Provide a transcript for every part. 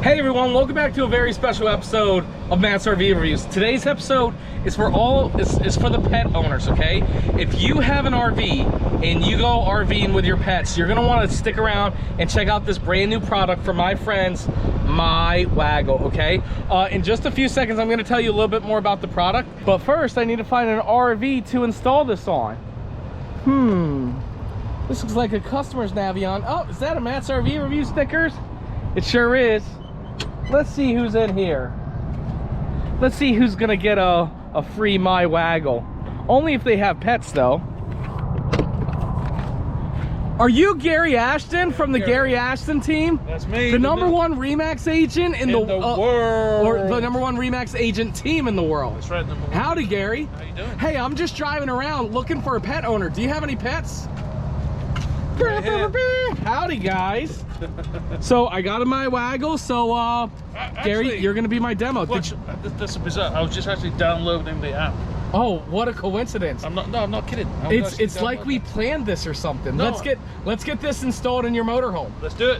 Hey everyone, welcome back to a very special episode of Matt's RV Reviews. Today's episode is for the pet owners, okay? If you have an RV and you go RVing with your pets, you're gonna wanna stick around and check out this brand new product from my friends, Waggle, okay? In just a few seconds, I'm gonna tell you a little bit more about the product, but first I need to find an RV to install this on. This looks like a customer's Navion. Oh, is that a Matt's RV Review stickers? It sure is. Let's see who's in here. Let's see who's gonna get a free Waggle. Only if they have pets though. Are you Gary Ashton from the Gary Ashton team? That's me. The #1 Remax agent in the world. Or the #1 Remax agent team in the world. That's right, #1. Howdy, Gary. How you doing? Hey, I'm just driving around looking for a pet owner. Do you have any pets? Howdy, guys. So I got my Waggle, so Gary, you're gonna be my demo. This is bizarre. I was just actually downloading the app. Oh, what a coincidence. I'm not kidding. It's like we planned this or something. No. Let's get this installed in your motorhome. Let's do it.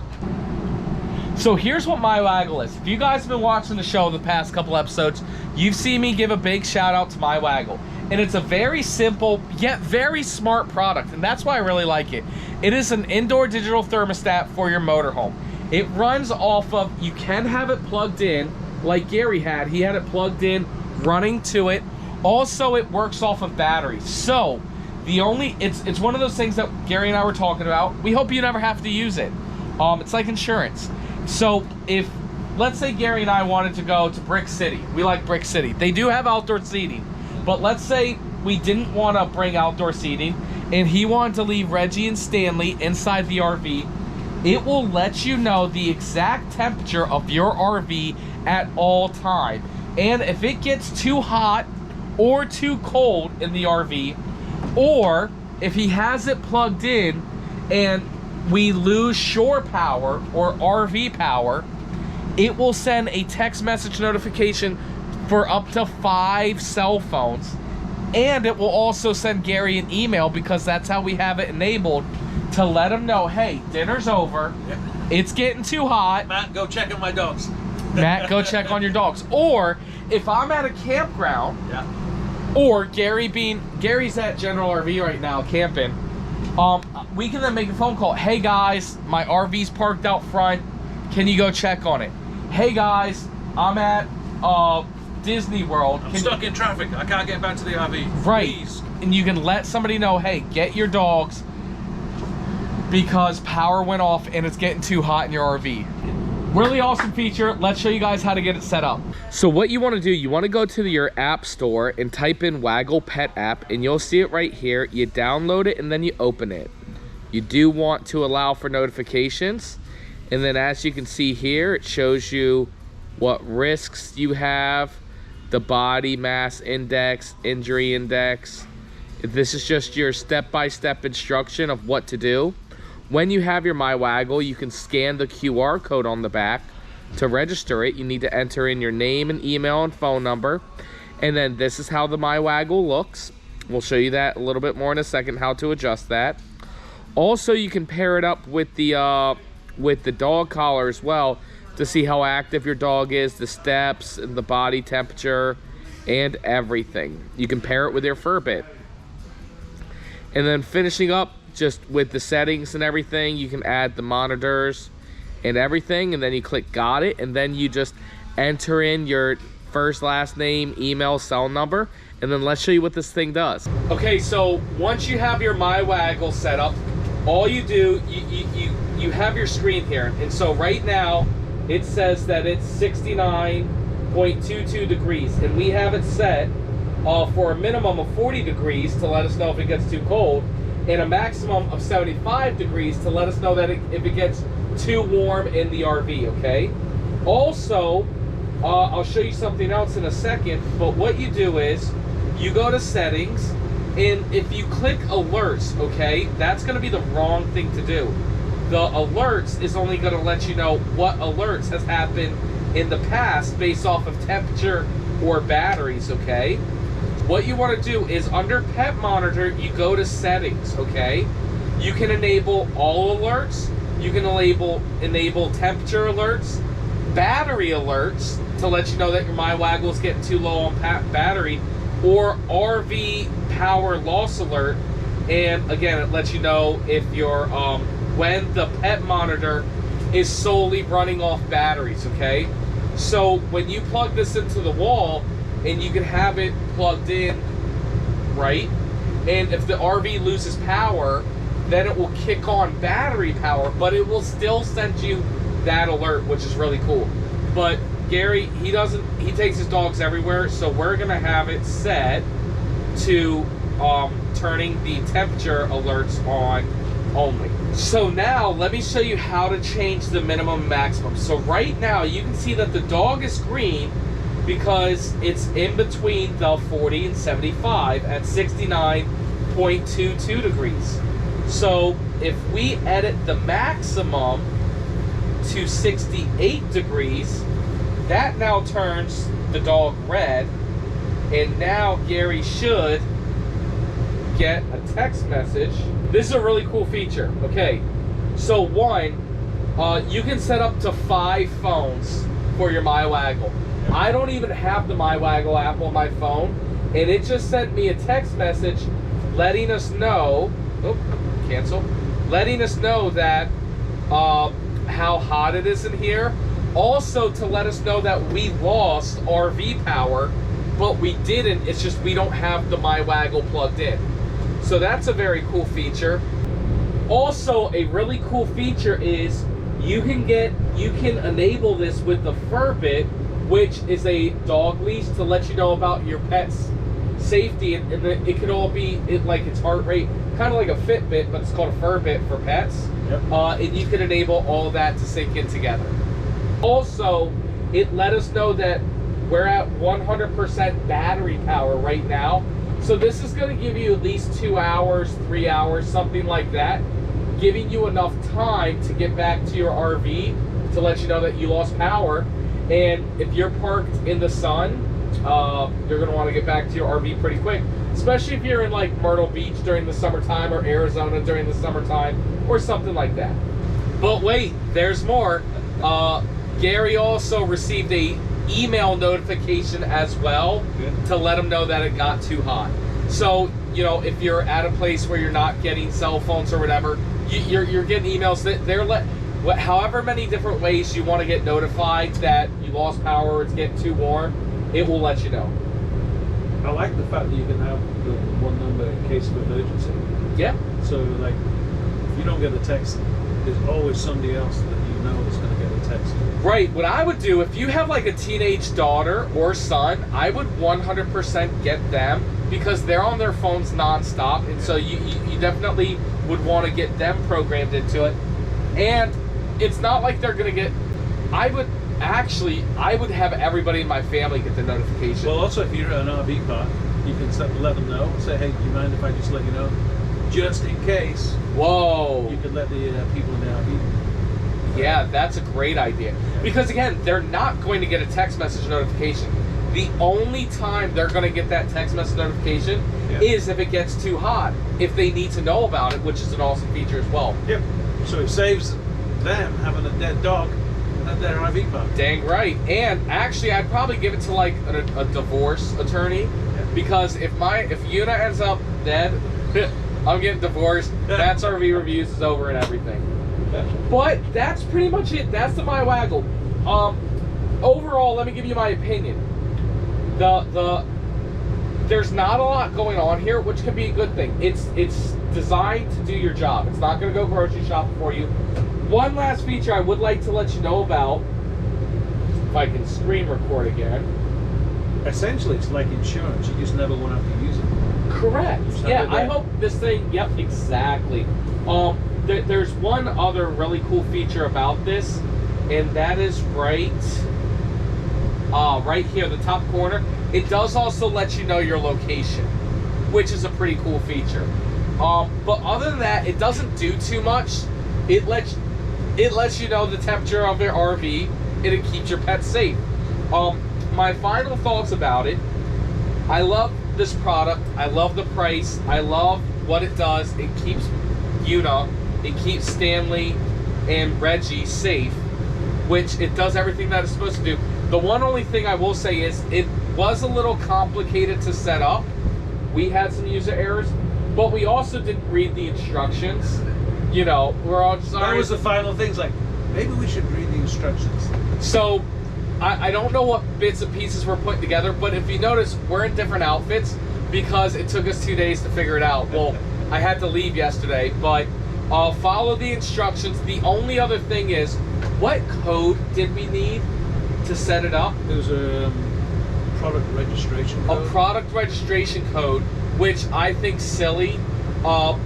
So here's what Waggle is. If you guys have been watching the show the past couple episodes, you've seen me give a big shout out to Waggle. And it's a very simple yet very smart product, and that's why I really like it. It is an indoor digital thermostat for your motorhome. It runs off of, you can have it plugged in like Gary had. He had it plugged in, running to it. Also, it works off of batteries. So it's one of those things that Gary and I were talking about. We hope you never have to use it. It's like insurance. So if, let's say Gary and I wanted to go to Brick City. We like Brick City. They do have outdoor seating. But let's say we didn't want to bring outdoor seating and he wanted to leave Reggie and Stanley inside the RV. It will let you know the exact temperature of your RV at all time. And if it gets too hot or too cold in the RV, or if he has it plugged in and we lose shore power or RV power, it will send a text message notification for up to 5 cell phones, and it will also send Gary an email, because that's how we have it enabled, to let him know, hey, dinner's over. Yep. It's getting too hot. Matt, go check on my dogs. Matt, go check on your dogs. Or if I'm at a campground, or Gary's at General RV right now camping, we can then make a phone call. Hey guys, my RV's parked out front. Can you go check on it? Hey guys, I'm at Disney World. I'm stuck in traffic. I can't get back to the RV. Right. Please. And you can let somebody know, hey, get your dogs because power went off and it's getting too hot in your RV. Really awesome feature. Let's show you guys how to get it set up. So what you want to do, you want to go to your app store and type in Waggle Pet app, and you'll see it right here. You download it and then you open it. You do want to allow for notifications. And then as you can see here, it shows you what risks you have, the body mass index, injury index. This is just your step-by-step instruction of what to do. When you have your Waggle, you can scan the QR code on the back. To register it, you need to enter in your name and email and phone number. And then this is how the Waggle looks. We'll show you that a little bit more in a second, how to adjust that. Also, you can pair it up with the dog collar as well, to see how active your dog is, the steps, and the body temperature, and everything. You can pair it with your Furbit. And then finishing up just with the settings and everything, you can add the monitors and everything, and then you click got it, and then you just enter in your first, last name, email, cell number, and then let's show you what this thing does. Okay, so once you have your Waggle set up, all you do, you have your screen here, and so right now, it says that it's 69.22 degrees, and we have it set for a minimum of 40 degrees to let us know if it gets too cold, and a maximum of 75 degrees to let us know that if it gets too warm in the RV, okay? Also, I'll show you something else in a second, but what you do is, you go to settings, and if you click alerts, okay, that's gonna be the wrong thing to do. The alerts is only going to let you know what alerts has happened in the past based off of temperature or batteries, okay? What you want to do is under Pet Monitor, you go to settings, okay? You can enable all alerts. You can enable temperature alerts, battery alerts to let you know that your Waggle is getting too low on battery, or RV power loss alert. And again, it lets you know if you're when the pet monitor is solely running off batteries. Okay, so when you plug this into the wall, and you can have it plugged in, right? And if the RV loses power, then it will kick on battery power, but it will still send you that alert, which is really cool. But Gary, he takes his dogs everywhere, so we're gonna have it set to turning the temperature alerts on only. So now let me show you how to change the minimum and maximum. So right now you can see that the dog is green because it's in between the 40 and 75 at 69.22 degrees. So if we edit the maximum to 68 degrees, that now turns the dog red, and now Gary should get a text message. This is a really cool feature. Okay, so one, you can set up to 5 phones for your Waggle. I don't even have the Waggle app on my phone, and it just sent me a text message letting us know, letting us know that how hot it is in here. Also to let us know that we lost RV power, but we didn't. It's just we don't have the Waggle plugged in. So that's a very cool feature. Also, a really cool feature is you can enable this with the Fur Bit, which is a dog leash to let you know about your pet's safety, and it could all be like its heart rate, kind of like a Fitbit, but it's called a Fur Bit for pets. Yep. And you can enable all that to sync in together. Also, it let us know that we're at 100% battery power right now. So this is going to give you at least 2 hours, 3 hours, something like that, giving you enough time to get back to your RV to let you know that you lost power. And if you're parked in the sun, you're going to want to get back to your RV pretty quick, especially if you're in like Myrtle Beach during the summertime, or Arizona during the summertime, or something like that. But wait, there's more. Gary also received a email notification as well to let him know that it got too hot. So, you know, if you're at a place where you're not getting cell phones or whatever, you're getting emails that however many different ways you want to get notified that you lost power or it's getting too warm, it will let you know. I like the fact that you can have the one number in case of emergency. Yeah. So, like, if you don't get the text, there's always somebody else that you know is going to get a text. Right. What I would do, if you have like a teenage daughter or son, I would 100% get them, because they're on their phones nonstop, and so you definitely would want to get them programmed into it. And it's not like they're going to get... I would have everybody in my family get the notification. Well, also, if you're at an RV park, you can let them know. Say, hey, do you mind if I just let you know? Just in case. Whoa. You can let the people in the RV. Yeah, that's a great idea. Because again, they're not going to get a text message notification. The only time they're going to get that text message notification is if it gets too hot, if they need to know about it, which is an awesome feature as well. Yep. So it saves them having a dead dog at their RV park. Dang right. And actually, I'd probably give it to like a divorce attorney, because if Yoona ends up dead, I'm getting divorced. That's RV Reviews is over and everything. But that's pretty much it. That's the Waggle. Overall, let me give you my opinion. There's not a lot going on here, which can be a good thing. It's designed to do your job. It's not going to go grocery shopping for you. One last feature I would like to let you know about, if I can screen record again. Essentially, it's like insurance. You just never want to have to use it. Correct. Yeah, I hope this thing. Yep, exactly. There's one other really cool feature about this, and that is right here, the top corner. It does also let you know your location, which is a pretty cool feature. But other than that, it doesn't do too much. It lets you know the temperature of your RV, and it keeps your pets safe. My final thoughts about it: I love this product. I love the price. I love what it does. It keeps Yoona, it keeps Stanley and Reggie safe. which it does everything that it's supposed to do. The one only thing I will say is it was a little complicated to set up. We had some user errors, but we also didn't read the instructions. You know, we're all just... That was the final things, like, maybe we should read the instructions. So, I don't know what bits and pieces we're putting together, but if you notice, we're in different outfits because it took us 2 days to figure it out. Well, I had to leave yesterday, but follow the instructions. The only other thing is, what code did we need to set it up? There was a product registration code. A product registration code, which I think silly.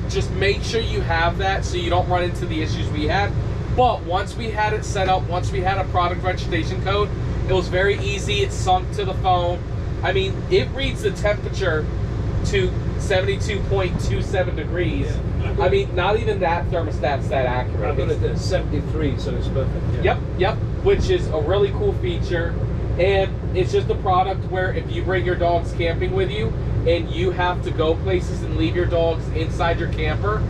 Just make sure you have that so you don't run into the issues we had. But once we had it set up, once we had a product registration code, it was very easy. It sunk to the phone. I mean, it reads the temperature to 72.27 degrees. Yeah. I mean, not even that thermostat's that accurate. I got it at 73, so it's perfect. Yeah. Yep, which is a really cool feature. And it's just a product where if you bring your dogs camping with you and you have to go places and leave your dogs inside your camper,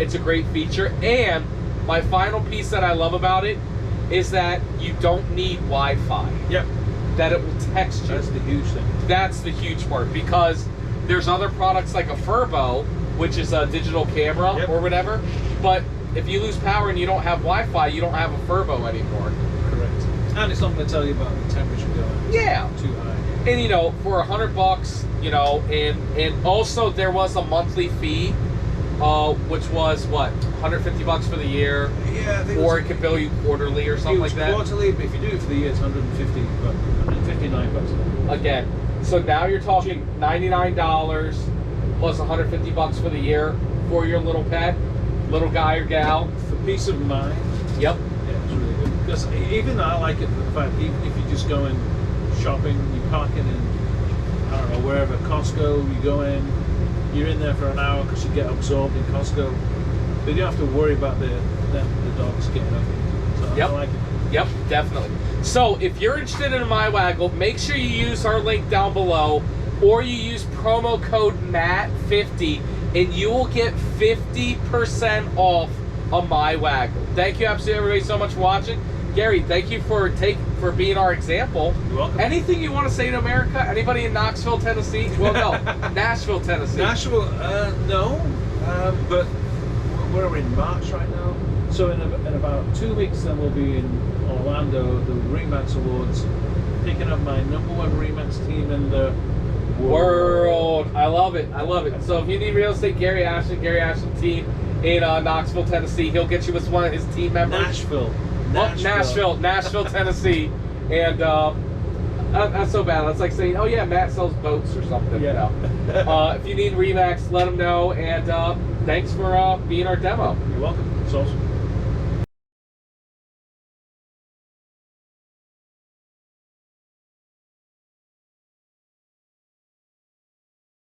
it's a great feature. And my final piece that I love about it is that you don't need Wi-Fi. Yep. That it will text you. That's the huge thing. That's the huge part, because there's other products like a Furbo, which is a digital camera or whatever, but if you lose power and you don't have Wi-Fi, you don't have a Furbo anymore. Correct. And it's not going to tell you about the temperature going too high. And you know, for $100, you know, and also there was a monthly fee, which was what, $150 for the year. Yeah, I think or it could bill you quarterly or something like that. Quarterly, but if you do it for the year, it's $159. Again, so now you're talking $99 plus $150 for the year for your little pet, little guy or gal. For peace of mind. Yep. Yeah, it's really good. Because even I like it for the fact, even if you just go in shopping, you park it in, I don't know, wherever, Costco, you go in, you're in there for an hour because you get absorbed in Costco. But you don't have to worry about the dogs getting up. So I like it. Yep, definitely. So if you're interested in my Waggle, make sure you use our link down below, or you use promo code MATT50 and you will get 50% off on my Waggle. Thank you absolutely everybody so much for watching. Gary, thank you for being our example. You're welcome. Anything you want to say to America? Anybody in Knoxville, Tennessee? Well, no, Nashville, Tennessee. Nashville, no, but we're in March right now. So in about 2 weeks, then we'll be in Orlando, the Remax Awards, picking up my #1 Remax team in the world. I love it. I love it. So if you need real estate, Gary Ashton team in Knoxville, Tennessee. He'll get you with one of his team members. Nashville, Tennessee. And that's so bad. That's like saying, oh yeah, Matt sells boats or something. Yeah. You know? If you need Remax, let him know. And thanks for being our demo. You're welcome. It's awesome.